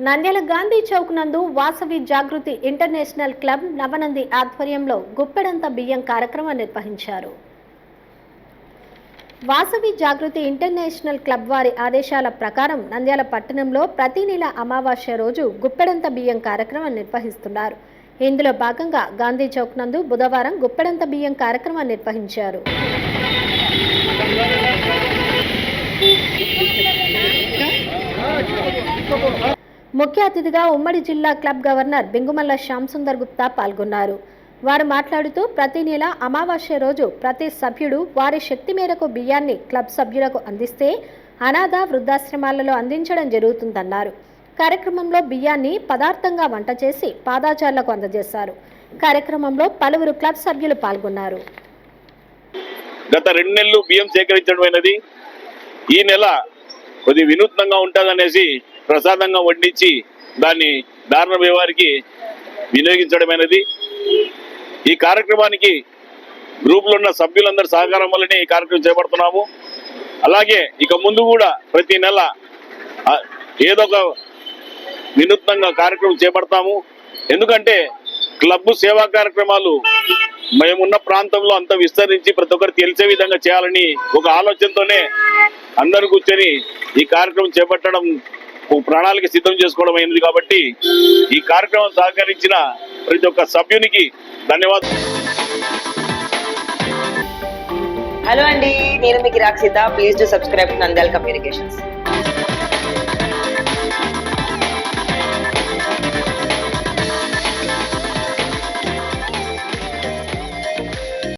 నంద్యాల గాంధీ చౌక్ నందు వాసవి జాగృతి international club Navanandi ఆధ్వర్యంలో గుప్పెడంత బియ్యం కార్యక్రమం నిర్వహించారు. వాసవి జాగృతి ఇంటర్నేషనల్ క్లబ్ వారి ఆదేశాల ప్రకారం నంద్యాల పట్టణంలో ప్రతి నెల అమావాస్య రోజు గుప్పెడంత బియ్యం కార్యక్రమం నిర్వహిస్తున్నారు. ఇందులో భాగంగా గాంధీ చౌక్ నందు బుధవారం గుప్పెడంత బియ్యం కార్యక్రమం నిర్వహించారు. ముఖ్య అతిథిగా ఉమ్మడి జిల్లా క్లబ్ గవర్నర్ బింగుమల్ల శ్యామ్ సుందర్ గుప్తా పాల్గొన్నారు. వారు మాట్లాడుతూ ప్రతి నెల అమావాస్య రోజు ప్రతి సభ్యుడు వారి శక్తి మేరకు బియ్యాన్ని క్లబ్ సభ్యులకు అందిస్తే అనాథ వృద్ధాశ్రమాలలో అందించడం జరుగుతుందన్నారు. కార్యక్రమంలో బియ్యాన్ని పదార్థంగా వంట చేసి పాదాచారులకు అందజేశారు. కార్యక్రమంలో పలువురు క్లబ్ సభ్యులు పాల్గొన్నారు. గత 2 నెలలు బియ్యం సేకరించడమైనది. ఈ నెల కొద్ది వినూత్నంగా ఉంటుందనేసి ప్రసాదంగా వడ్డించి దాన్ని దారుణ వ్యవహారికి వినియోగించడమైనది. ఈ కార్యక్రమానికి గ్రూపులో ఉన్న సభ్యులందరి సహకారం వల్లనే ఈ కార్యక్రమం చేపడుతున్నాము. అలాగే ఇక ముందు కూడా ప్రతి నెల ఏదో ఒక వినూత్నంగా కార్యక్రమం చేపడతాము. ఎందుకంటే క్లబ్ సేవా కార్యక్రమాలు మేమున్న ప్రాంతంలో అంత విస్తరించి ప్రతి ఒక్కరు తెలిసే విధంగా చేయాలని ఒక ఆలోచనతోనే అందరూ కూర్చొని ఈ కార్యక్రమం చేపట్టడం ప్రణాళిక సిద్ధం చేసుకోవడం అయింది. కాబట్టి ఈ కార్యక్రమం సహకరించిన ప్రతి ఒక్క సభ్యునికి ధన్యవాదాలు. హలో అండి, నేను మీకు Rakshitha. Please do subscribe to Nandyal communications.